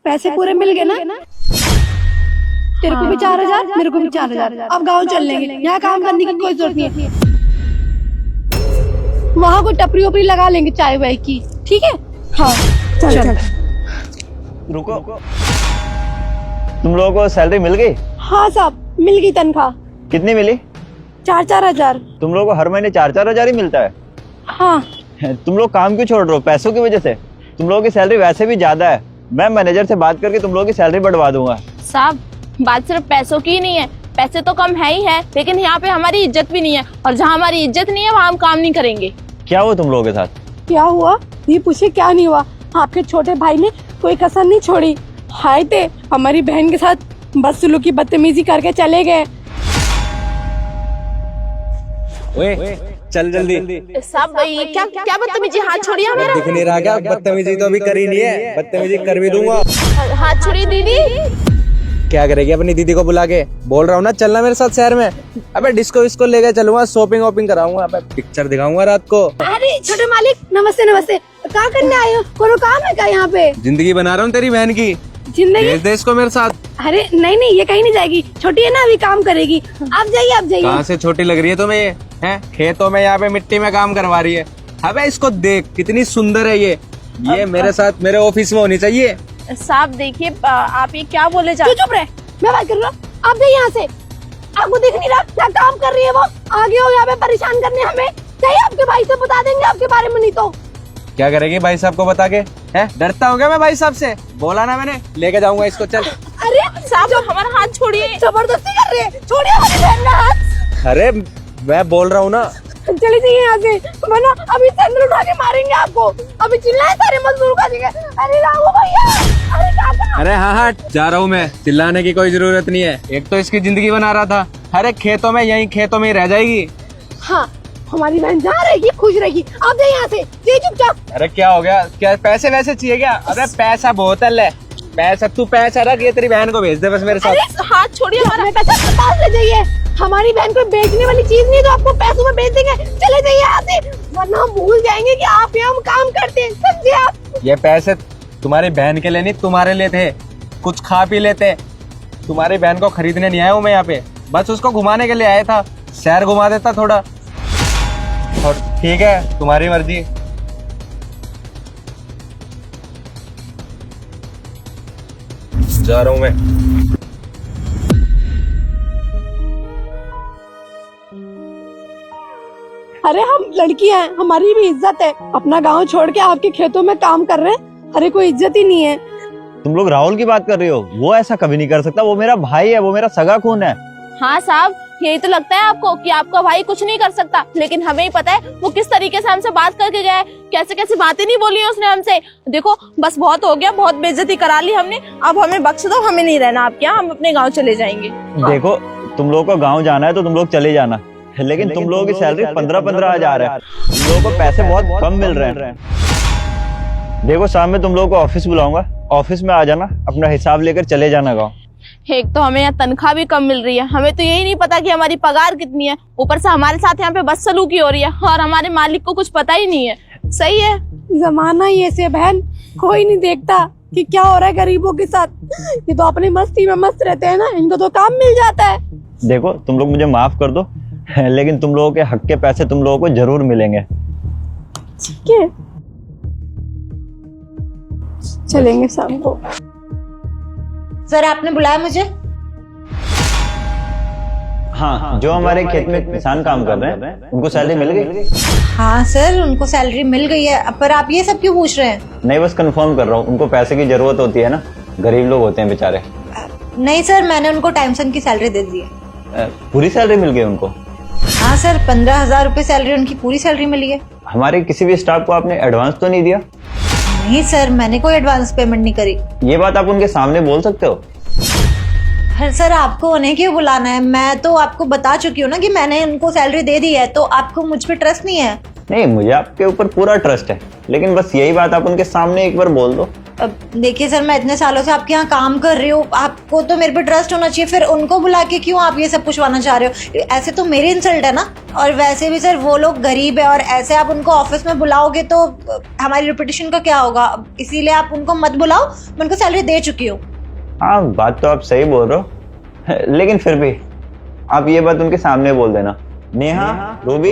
पैसे पूरे मिल गए ना? तेरे को भी 4,000, मेरे को भी 4,000। अब गाँव चल लेंगे, यहाँ काम करने की कोई जरूरत नहीं है। वहाँ कोई टपरी वपरी लगा लेंगे चाय वाय की, ठीक है? हाँ चल। रुको, तुम लोगों को सैलरी मिल गई? हाँ साहब, मिल गई तनख्वाह। कितनी मिली? 4,000। तुम लोगों को हर महीने 4,000 ही मिलता है? हाँ। तुम लोग काम क्यों छोड़ रहे हो? पैसों की वजह से? तुम लोगों की सैलरी वैसे भी ज्यादा है। मैं मैनेजर से बात करके तुम लोगों की सैलरी बढ़वा दूंगा। साहब, बात सिर्फ पैसों की ही नहीं है, पैसे तो कम है ही है, लेकिन यहाँ पे हमारी इज्जत भी नहीं है, और जहाँ हमारी इज्जत नहीं है वहाँ हम काम नहीं करेंगे। क्या हुआ तुम लोगों के साथ? क्या हुआ? ये पूछे क्या नहीं हुआ? आपके छोटे भाई ने कोई कसर नहीं छोड़ी। हाय थे हमारी बहन के साथ बदसलूकी बदतमीजी करके चले गए। ओए चल जल्दी। साहब ये क्या क्या बदतमीजी? हाथ छोड़िए हमारा। दिख नहीं रहा क्या? बदतमीजी तो अभी करी नहीं है, बदतमीजी कर भी दूंगा। हाथ छोड़िए दीदी। क्या करेगी अपनी दीदी को बुला के? बोल रहा हूँ ना चलना मेरे साथ शहर में। अबे डिस्को विस्को लेके चलूंगा, शॉपिंग वॉपिंग कराऊंगा, अबे पिक्चर दिखाऊंगा रात को। अरे छोटे मालिक, नमस्ते नमस्ते। क्या करने आए हो? कोनो काम है क्या यहाँ पे? जिंदगी बना रहा हूँ तेरी बहन की, जिंदगी? भेज दे इसको मेरे साथ। अरे नहीं नहीं, ये कहीं नहीं जाएगी, छोटी है ना, अभी काम करेगी। आप जाइए, आप जाइए। कहाँ से छोटी लग रही है तुम्हें ये? हैं खेतों में यहाँ पे मिट्टी में काम करवा रही है। अबे इसको देख कितनी सुंदर है ये मेरे साथ मेरे ऑफिस में होनी चाहिए। साहब देखिए, आप ये क्या बोले जा? तू चुप रहे, मैं बात कर रहा हूँ। आप जाइए यहाँ से। आपको दिख नहीं रहा क्या काम कर रही है वो? आगे हो यहाँ पे परेशान करने हमें। चाहिए आपके भाई से बता देंगे आपके बारे में, नहीं तो। क्या करेगी भाई साहब को बता के? हैं डरता हो गया मैं भाई साहब से? बोला ना मैंने, लेके जाऊंगा इसको। चल। अरे साहब हमारा हाथ छोड़िए। जबरदस्ती कर रहे हैं, छोड़िए हमारी बहन का हाथ। अरे मैं बोल रहा हूँ ना। चले जाइए यहाँ से, वरना अभी सैंडल उठा के मारेंगे आपको। अभी चिल्लाए सारे मजदूर का देंगे। अरे रामू भैया, अरे काका। अरे हाँ जा रहा हूँ मैं, चिल्लाने की कोई जरूरत नहीं है। एक तो इसकी जिंदगी बना रहा था, हर एक खेतों में यही खेतों में ही रह जाएगी। हाँ, हमारी बहन जहाँ रहेगी खुश रहेगी। आप जाइए यहाँ से, ये चुपचाप। अरे क्या हो गया? क्या पैसे वैसे चाहिए क्या? अरे पैसा बोतल है, पैसा तू पैसा रख, ये तेरी बहन को भेज दे बस मेरे साथ। अरे हाथ छोड़िए हमारा। पैसा पास ले जाइए। हमारी बहन को बेचने वाली चीज नहीं तो आपको पैसों में बेच देंगे। चले जाइए यहाँ से, वरना हम भूल जाएंगे कि आप यहाँ काम करते हैं। समझे आप? ये पैसे तुम्हारी बहन के लिए नहीं, तुम्हारे लिए थे। कुछ खा पी लेते। तुम्हारी बहन को खरीदने नहीं आया हूँ मैं यहाँ पे, बस उसको घुमाने के लिए आया था। शहर घुमा देता थोड़ा। और ठीक है, तुम्हारी मर्जी। जा रहा हूँ मैं। अरे हम लड़कियां हैं, हमारी भी इज्जत है। अपना गांव छोड़ के आपके खेतों में काम कर रहे हैं, अरे कोई इज्जत ही नहीं है। तुम लोग राहुल की बात कर रही हो? वो ऐसा कभी नहीं कर सकता, वो मेरा भाई है, वो मेरा सगा खून है। हाँ साहब, यही तो लगता है आपको कि आपका भाई कुछ नहीं कर सकता, लेकिन हमें ही पता है वो किस तरीके से हमसे बात करके गया है, कैसे कैसे बातें नहीं बोली है उसने हमसे। देखो बस बहुत हो गया, बहुत बेइज्जती करा ली हमने। अब हमें बख्श दो, हमें नहीं रहना आपके यहाँ, हम अपने गाँव चले जाएंगे। देखो तुम लोगों को गाँव जाना है तो तुम लोग चले जाना, लेकिन तुम लोगों की सैलरी 15-15 हजार है। तुम लोगों को पैसे बहुत कम मिल रहे हैं। देखो शाम में तुम लोगों को ऑफिस बुलाऊंगा, ऑफिस में आ जाना, अपना हिसाब लेकर चले जाना गाँव। एक तो हमें यहाँ तनख्वाह भी कम मिल रही है, हमें तो यही नहीं पता कि हमारी पगार कितनी है। ऊपर से हमारे साथ यहाँ पे बदसलूकी हो रही है और हमारे मालिक को कुछ पता ही नहीं है। सही है, जमाना ये से बहन, कोई नहीं देखता कि क्या हो रहा है गरीबों के साथ। ये तो अपनी मस्ती में मस्त रहते हैं ना, इनको तो काम मिल जाता है। देखो तुम लोग मुझे माफ कर दो, लेकिन तुम लोगों के हक के पैसे तुम लोगों को जरूर मिलेंगे। ठीक है, चलेंगे शाम को। सर आपने बुलाया मुझे? हाँ, जो हमारे खेत में किसान काम कर रहे हैं उनको सैलरी मिल गई? हाँ सर, उनको सैलरी मिल गई है। पर आप ये सब क्यों पूछ रहे हैं? नहीं, बस कंफर्म कर रहा हूँ, उनको पैसे की जरूरत होती है ना, गरीब लोग होते हैं बेचारे। नहीं सर, मैंने उनको टाइम से उनकी सैलरी दे दी है। पूरी सैलरी मिल गई उनको? हाँ सर, 15,000 रुपए सैलरी, उनकी पूरी सैलरी मिली है। हमारे किसी भी स्टाफ को आपने एडवांस तो नहीं दिया? नहीं सर, मैंने कोई एडवांस पेमेंट नहीं करी। ये बात आप उनके सामने बोल सकते हो? सर आपको उन्हें क्यों बुलाना है? मैं तो आपको बता चुकी हूँ ना कि मैंने उनको सैलरी दे दी है, तो आपको मुझ पे ट्रस्ट नहीं है? नहीं, मुझे आपके ऊपर पूरा ट्रस्ट है, लेकिन बस यही बात आप उनके सामने एक बार बोल दो। अब देखिए सर, मैं इतने सालों से आपके यहाँ काम कर रही हूँ, आपको तो मेरे पे ट्रस्ट होना चाहिए, फिर उनको बुला के क्यों आप ये सब पूछवाना चाह रहे हो? ऐसे तो मेरी इंसल्ट है ना। और वैसे भी सर वो लोग गरीब है और ऐसे आप उनको ऑफिस में बुलाओगे तो हमारी रेपुटेशन का क्या होगा? इसीलिए आप उनको मत बुलाओ, मैं उनको सैलरी दे चुकी हूँ। हाँ, बात तो आप सही बोल रहे हो, लेकिन फिर भी आप ये बात उनके सामने बोल देना। नेहा, रूबी,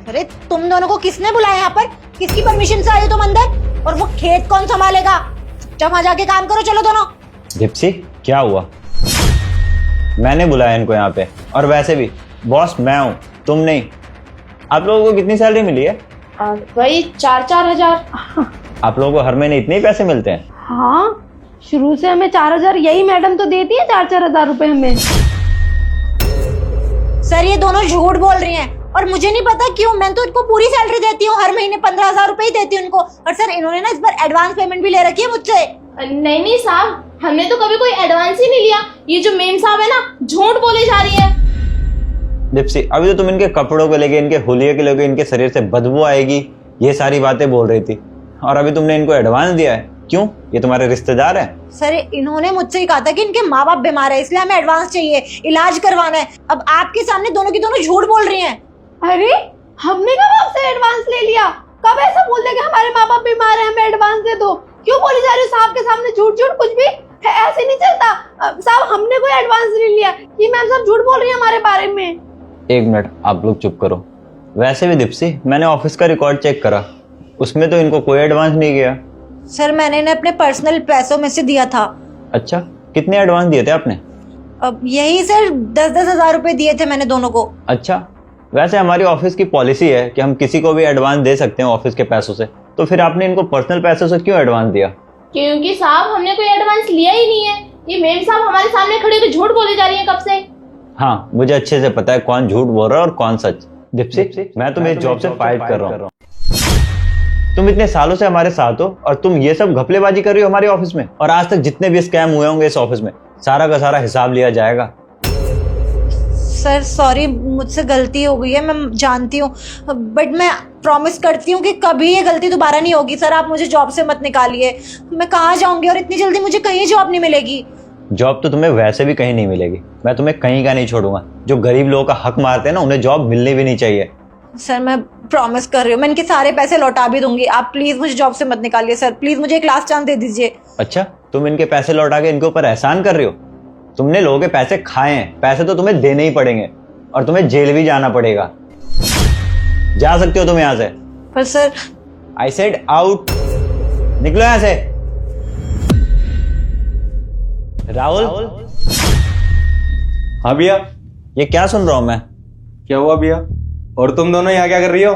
अरे तुम दोनों को किसने बुलाया यहाँ पर? किसकी परमिशन से आए हो तुम अंदर? और वो खेत कौन संभालेगा? चुपचाप वहां जाके काम करो, चलो दोनों। जिप्सी, क्या हुआ? मैंने बुलाया इनको यहाँ पे, और वैसे भी बॉस मैं हूँ, तुम नहीं। आप लोगों को कितनी सैलरी मिली है? वही 4-4 हजार। आप लोगों को हर महीने इतने ही पैसे मिलते हैं? हाँ, शुरू से हमें 4 हजार, यही मैडम तो देती है 4-4 हजार रुपए हमें। सर ये दोनों झूठ बोल रही हैं और मुझे नहीं पता क्यों, मैं तो इनको पूरी सैलरी देती हूँ, हर महीने 15,000 रुपए ही देती हूँ उनको। और सर इन्होंने ना इस बार एडवांस पेमेंट भी ले रखी है मुझसे। नहीं नहीं साहब, हमने तो कभी कोई एडवांस ही नहीं लिया। ये जो मेम साहब है ना, झूठ बोली जा रही है। जिप्सी, अभी तो तुम इनके कपड़ों को लेके, इनके हुलिये के लेके, इनके शरीर से बदबू आएगी, ये सारी बातें बोल रही थी, और अभी तुमने इनको एडवांस दिया है। क्यों? ये तुम्हारे रिश्तेदार हैं? सर इन्होंने मुझसे ही कहा था कि इनके माँ बाप बीमार है, इसलिए हमें एडवांस चाहिए, इलाज करवाना है। अब आपके सामने दोनों की दोनों झूठ बोल रही हैं। अरे हमने कब आपसे एडवांस ले लिया? कब ऐसा बोल दिया कि हमारे माँ बाप बीमार है, हमें एडवांस दे दो? क्यों बोली जा रही हो साहब के सामने झूठ झूठ? कुछ भी ऐसे नहीं चलता साहब, हमने कोई एडवांस नहीं लिया। ये मैम साहब झूठ बोल रही है हमारे बारे में। एक मिनट, आप लोग चुप करो। वैसे भी दीप्सी, मैंने ऑफिस का रिकॉर्ड चेक करा, उसमें तो इनको कोई एडवांस नहीं गया। सर मैंने इन्हें अपने पर्सनल पैसों में से दिया था। अच्छा, कितने एडवांस दिए थे आपने? अब यही सर 10-10 हजार रुपए दिए थे मैंने दोनों को। अच्छा, वैसे हमारी ऑफिस की पॉलिसी है कि हम किसी को भी एडवांस दे सकते हैं ऑफिस के पैसों से, तो फिर आपने इनको पर्सनल पैसों से क्यों एडवांस दिया? क्योंकि साहब हमने कोई एडवांस लिया ही नहीं है। ये मेम साहब हमारे सामने खड़े होकर झूठ बोली जा रही है कब से। हाँ, मुझे अच्छे से पता है कौन झूठ बोल रहा है और कौन सच। दीप्सी, मैं तुम्हें इस जॉब से फाइट कर रहा हूँ। तुम इतने सालों से हमारे साथ हो और तुम ये सब घपलेबाजी कर रही हो हमारे ऑफिस में, और आज तक जितने भी स्कैम हुए होंगे इस ऑफिस में, सारा का सारा हिसाब लिया जाएगा। सर सॉरी, मुझसे गलती हो गई है, मैं जानती हूँ, बट मैं प्रॉमिस करती हूँ कि कभी ये गलती दोबारा नहीं होगी। सर आप मुझे जॉब से मत निकालिए, मैं कहाँ जाऊंगी और इतनी जल्दी मुझे कहीं जॉब नहीं मिलेगी। जॉब तो तुम्हें वैसे भी कहीं नहीं मिलेगी, मैं तुम्हें कहीं का नहीं छोड़ूंगा। जो गरीब लोगों का हक मारते हैं ना, उन्हें जॉब मिलनी भी नहीं चाहिए। सर मैं प्रॉमिस कर रही हूँ, मैं इनके सारे पैसे लौटा भी दूंगी। आप प्लीज मुझे जॉब से मत निकालिए सर, प्लीज मुझे एक लास्ट चांस दे दीजिए। अच्छा, तुम इनके पैसे लौटा के इनके ऊपर एहसान कर रही हो? तुमने लोगों के पैसे खाए हैं, पैसे तो तुम्हें देने ही पड़ेंगे, और तुम्हें जेल भी जाना पड़ेगा। जा सकते हो तुम यहाँ से। पर सर आई सेड आउट, निकलो यहाँ से। राहुल, हाँ भैया। ये क्या सुन रहा हूं मैं? क्या हुआ भैया? और तुम दोनों यहाँ क्या कर रही हो?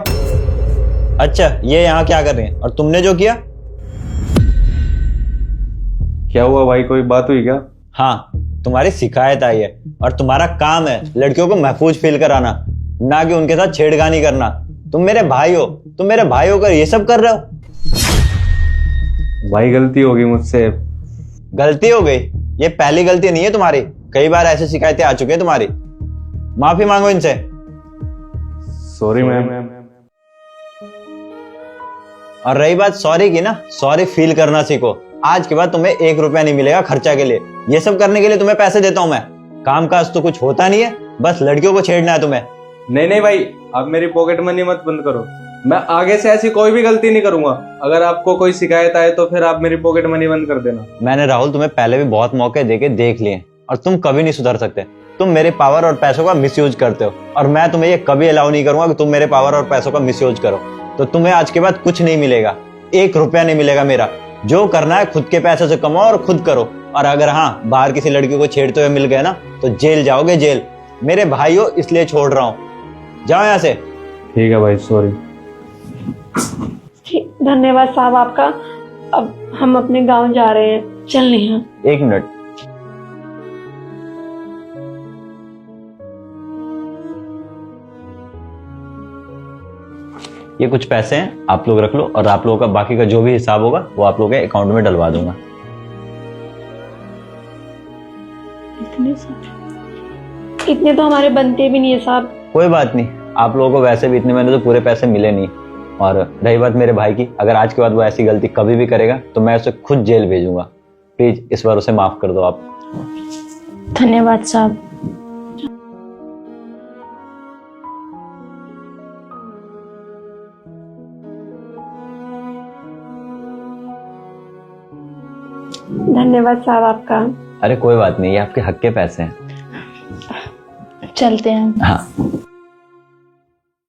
अच्छा, ये यहाँ क्या कर रहे हैं, और तुमने जो किया? क्या हुआ भाई, कोई बात हुई क्या? हाँ, तुम्हारी शिकायत आई है, और तुम्हारा काम है लड़कियों को महफूज फील कराना, ना कि उनके साथ छेड़खानी करना। तुम मेरे भाई हो, तुम मेरे भाई होकर ये सब कर रहे हो? भाई गलती होगी मुझसे। गलती हो गई? ये पहली गलती नहीं है तुम्हारी, कई बार ऐसी शिकायतें आ चुकी है तुम्हारी। माफी मांगो इनसे। Sorry ma'am. और रही बात सॉरी की ना, सॉरी फील करना सीखो। आज के बाद तुम्हें 1 रुपया नहीं मिलेगा खर्चा के लिए। ये सब करने के लिए तुम्हें पैसे देता हूं मैं, काम काज तो कुछ होता नहीं है, बस लड़कियों को छेड़ना है तुम्हें। नहीं नहीं भाई, आप मेरी पॉकेट मनी मत बंद करो, मैं आगे से ऐसी कोई भी गलती नहीं करूंगा। अगर आपको कोई शिकायत आए तो फिर आप मेरी पॉकेट मनी बंद कर देना। मैंने राहुल तुम्हें पहले भी बहुत मौके देके देख लिए, और तुम कभी नहीं सुधर सकते। तुम मेरे पावर और पैसों का मिसयूज करते हो, और मैं तुम्हें ये कभी अलाउ नहीं करूंगा कि तुम मेरे पावर और पैसों का मिसयूज करो। तो तुम्हें आज के बाद कुछ नहीं मिलेगा, 1 रुपया नहीं मिलेगा मेरा। जो करना है खुद के पैसों से कमाओ और खुद करो। और अगर हाँ, बाहर किसी लड़की को छेड़ते हुए मिल गए ना, तो जेल जाओगे, जेल। मेरे भाई हो इसलिए छोड़ रहा हूँ, जाओ यहाँ से। ठीक है भाई, सॉरी। धन्यवाद साहब आपका। अब हम अपने गांव जा रहे हैं, चल नेहा। 1 मिनट, ये कुछ पैसे हैं, आप लोग रख लो, और आप लोगों का बाकी का जो भी हिसाब होगा वो आप लोगों के अकाउंट में डलवा दूंगा। इतने तो हमारे बनते भी नहीं है साहब। कोई बात नहीं, आप लोगों को वैसे भी इतने महीने तो पूरे पैसे मिले नहीं। और रही बात मेरे भाई की, अगर आज के बाद वो ऐसी गलती कभी भी करेगा तो मैं उसे खुद जेल भेजूंगा। प्लीज इस बार उसे माफ कर दो आप। धन्यवाद साहब। धन्यवाद साहब आपका। अरे कोई बात नहीं, ये आपके हक के पैसे हैं। चलते हैं। हाँ।